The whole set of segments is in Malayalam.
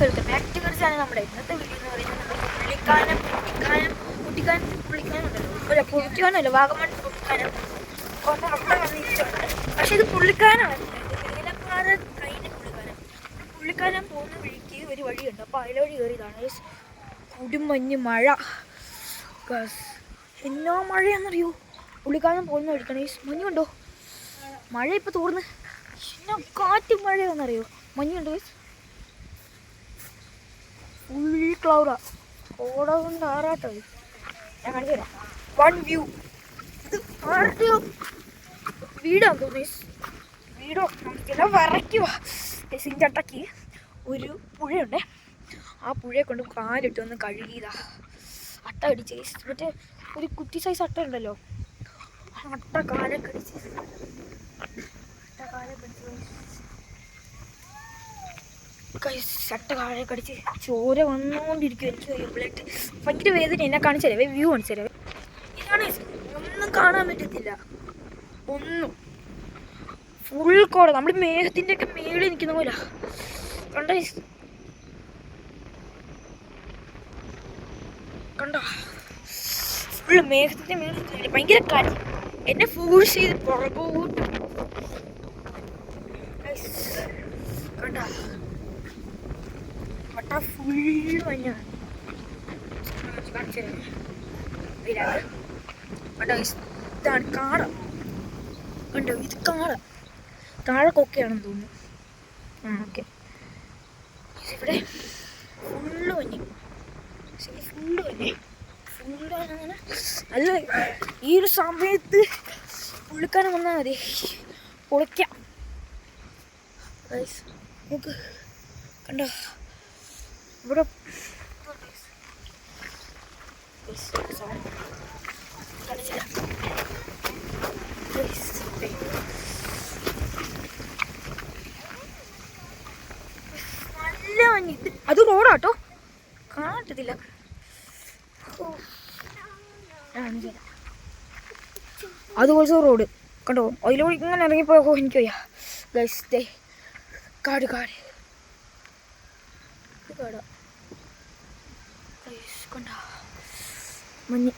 Welcome back to channel. നമ്മുടെ ഇന്നത്തെ വീഡിയോ എന്ന് പറയുന്നത് നമുക്ക് പുള്ളിക്കാനം ഉണ്ടല്ലോ, അല്ല പുള്ളിക്കാനല്ല, വാഗമൺ പുള്ളിക്കാനം കൊണ്ട് അവിടെ വന്നിട്ടുണ്ട്. പക്ഷെ ഇത് പുള്ളിക്കാനമല്ല, ഏലപ്പാറ കഴിഞ്ഞ പുള്ളിക്കാനം. പുള്ളിക്കാനം പോകുന്ന വഴിക്ക് ഒരു വഴിയുണ്ട്, അപ്പോൾ അതിലെ വഴി കയറിയതാണ്. കൊടുമഞ്ഞ് മഴ, എന്നോ മഴയാണെന്നറിയോ പുള്ളിക്കാനം പോകുന്ന വഴിക്കാണ്. മഞ്ഞുണ്ടോ? മഴ ഇപ്പോൾ തോർന്ന് എന്നോ കാറ്റ് മഴയാണെന്നറിയോ, മഞ്ഞുണ്ടോ? ഫുൾ ക്ലൗഡാ, ഓട കൊണ്ട് ആറാട്ടോ. ഞാൻ കാണിച്ചു തരാം. One view. ഇത് ആരുടെയോ വീടാന്ന് തോന്നി. വീടോ നമുക്കെല്ലാം വരയ്ക്കുക. സിഞ്ചട്ടയ്ക്ക് ഒരു പുഴയുണ്ട്, ആ പുഴയെ കൊണ്ട് കാലിട്ട് ഒന്ന് കഴുകിയതാ. അട്ട അടിച്ച് മറ്റേ ഒരു കുറ്റി സൈസ് അട്ട ഉണ്ടല്ലോ, അട്ട കാലൊക്കെ അടിച്ച് ഷട്ട കാഴെ കടിച്ച് ചോര വന്നുകൊണ്ടിരിക്കും. എനിക്ക് ബ്ലഡ് ഭയങ്കര വേദന. എന്നെ കാണിച്ചു തരാവേ, വ്യൂ കാണിച്ചു തരാവേ. ഇതാണ്, ഒന്നും കാണാൻ പറ്റത്തില്ല, ഒന്നും ഫുൾ കോട. നമ്മൾ മേഘത്തിൻ്റെ ഒക്കെ മേളിൽ നിൽക്കുന്ന പോലെ കണ്ടോ, കണ്ടോ? ഫുള്ള് മേഘത്തിൻ്റെ മേളിൽ ഭയങ്കര കാറ്റ്. എന്നെ ഫോഴ്സ് ചെയ്ത് പുറകോട്ട് കണ്ടോ, വട്ട ഫുള്ള് മഞ്ഞാണ്. കണ്ടോ, ഇതാണ് കാട. കണ്ടോ, ഇത് കാട, താഴെ കൊക്കയാണെന്ന് തോന്നുന്നു. ഓക്കെ, ഇവിടെ ഫുള്ള് മഞ്ഞ്, ഫുള്ള് മഞ്ഞ്, ഫുള്ള് അങ്ങനെ. അല്ല, ഈ ഒരു സമയത്ത് പുള്ളിക്കാനം വന്നാൽ മതി, പൊളിക്കാം. നോക്ക്, കണ്ടോ ഇവിടെ നല്ല മഞ്ഞ്. അത് റോഡാട്ടോ, കാണത്തില്ല. അത് ഓൾസോ റോഡ് കണ്ടോ, അതിലൂടെ ഇങ്ങനെ ഇറങ്ങിപ്പോയോ എനിക്ക് വയ്യ. ഗൈസ്, കാട് കാട് കാടാ, കണ്ട മഞ്ഞ്.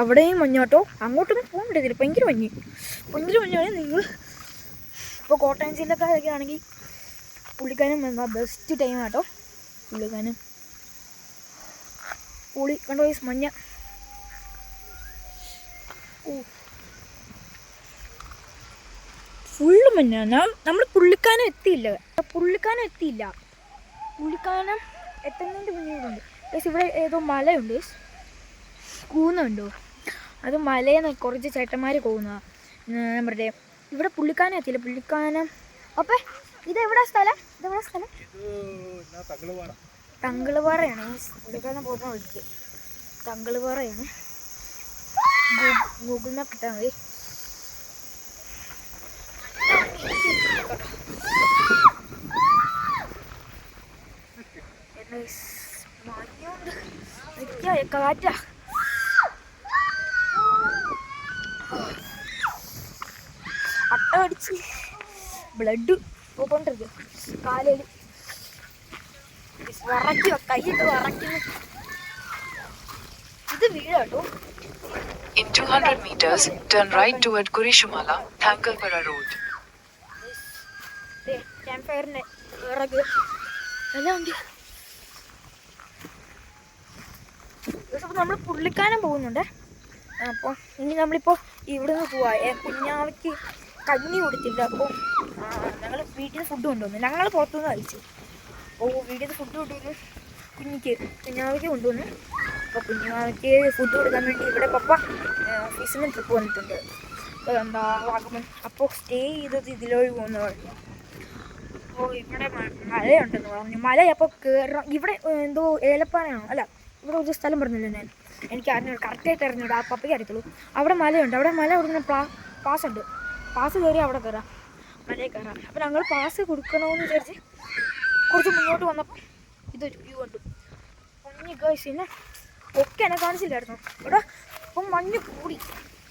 അവിടെയും മഞ്ഞാട്ടോ, അങ്ങോട്ടൊന്നും പോകാൻ പറ്റത്തില്ല, ഭയങ്കര മഞ്ഞ്, ഭയങ്കര മഞ്ഞാണ്. നിങ്ങൾ ഇപ്പോൾ കോട്ടയം ജില്ലക്കാരൊക്കെ ആണെങ്കിൽ പുള്ളിക്കാനം എന്താ ബെസ്റ്റ് ടൈം ആട്ടോ. പുള്ളിക്കാനം പുളി കണ്ടോ, മഞ്ഞ. ഫുള്ള് മഞ്ഞാണ്. നമ്മൾ പുള്ളിക്കാനം എത്തിയില്ല പുള്ളിക്കാനം എത്തുന്നതിൻ്റെ മുന്നേയുണ്ട്. ഇവിടെ ഏതോ മലയുണ്ട്, കൂന്നുണ്ടോ, അത് മലയെന്ന് കുറച്ച് ചേട്ടന്മാർ പോകുന്നതാണ്. നമ്മുടെ ഇവിടെ പുള്ളിക്കാനം എത്തിയില്ല. പുള്ളിക്കാനം അപ്പം ഇതെവിടെ സ്ഥലം? തങ്കിളുപാറയാണ്. പുള്ളിക്കാനം പോകുന്ന വഴിക്ക് തങ്കിളുപാറയാണ്. ഗൂഗിൾ മാപ്പ് ഇട്ടാൽ മതി. മഞ്ഞുണ്ട്, കാറ്റാ. അട്ട അടിച്ച് ബ്ലഡ് പോയിക്കൊണ്ടിരിക്കും കാലിൽ. വിറയ്ക്കുക, കൈയിട്ട് വിറയ്ക്കുന്നു. ഇത് വീടാട്ടോ. In 200 meters, turn right toward Kurishumala, Thankalpara Road. Camp ഫയറിൻ്റെ വിറക് എല്ലാം ഉണ്ട്. അപ്പോൾ നമ്മൾ പുള്ളിക്കാനം പോകുന്നുണ്ട്. അപ്പോൾ ഇനി നമ്മളിപ്പോൾ ഇവിടെ നിന്ന് പോവാം. കുഞ്ഞാവയ്ക്ക് കഞ്ഞി കൊടുത്തില്ല, അപ്പോൾ ഞങ്ങൾ വീട്ടിൽ നിന്ന് ഫുഡ് കൊണ്ടുവന്നു. ഞങ്ങൾ പുറത്തുനിന്ന് കഴിച്ചു. അപ്പോൾ വീട്ടിൽ നിന്ന് ഫുഡ് കൊണ്ടുവന്നു, കുഞ്ഞാവയ്ക്ക് കൊണ്ടുവന്നു. അപ്പോൾ കുഞ്ഞാവയ്ക്ക് ഫുഡ് കൊടുക്കാൻ വേണ്ടി ഇവിടെ പപ്പ ഓഫീസിൽ നിന്ന് ട്രിപ്പ് വന്നിട്ടുണ്ട്, എന്താ വാഗമൺ. അപ്പോൾ സ്റ്റേ ചെയ്തത് ഇതിലൊഴി പോകുന്ന വഴി. അപ്പോൾ ഇവിടെ മലയുണ്ടെന്ന് പറഞ്ഞു. മല അപ്പോൾ കയറാം. ഇവിടെ എന്തോ ഏലപ്പാറയാണോ, അല്ല ഇവിടെ ഒരു സ്ഥലം പറഞ്ഞില്ല ഞാൻ, എനിക്ക് അറിഞ്ഞു, കറക്റ്റായിട്ട് അറിഞ്ഞൂടാ, ആ പപ്പയ്ക്ക് അറിയത്തുള്ളൂ. അവിടെ മലയുണ്ട്, അവിടെ മല കൊടുക്കുന്ന പാസ്സുണ്ട്. പാസ് കയറി അവിടെ കയറാം, മലയിൽ കയറാം. അപ്പോൾ ഞങ്ങൾ പാസ് കൊടുക്കണമെന്ന് വിചാരിച്ച് കുറച്ച് മുന്നോട്ട് വന്നപ്പോൾ ഇതൊരു വ്യൂ കണ്ടു. മഞ്ഞ് ഗൈസ്, പിന്നെ ഒക്കെ എന്നെ കാണിച്ചില്ലായിരുന്നു ഇവിടെ. അപ്പം മഞ്ഞ് കൂടി.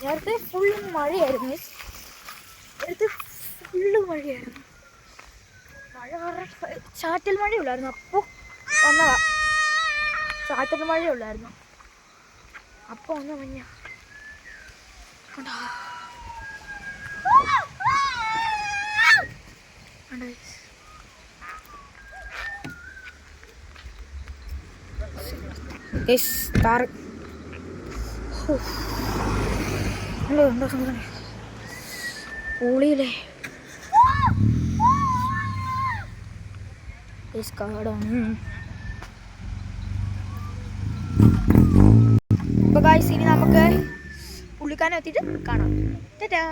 നേരത്തെ ഫുള്ള് മഴയായിരുന്നു, മഴ കാരണം ചാറ്റൽ മഴയുള്ളായിരുന്നു, അപ്പോൾ വന്നതാ. ചാറ്റൽ മഴയുള്ളായിരുന്നു, അപ്പോൾ വന്ന മഞ്ഞ കണ്ടോ. കാറ് ഉണ്ടോ സംഭവം പൊളിയില്ലേ. കാടാണ്. അപ്പോൾ ഗായ്സ് ഇനി നമുക്ക് പുള്ളിക്കാനം എത്തിയിട്ട് കാണാം. ടാറ്റാ.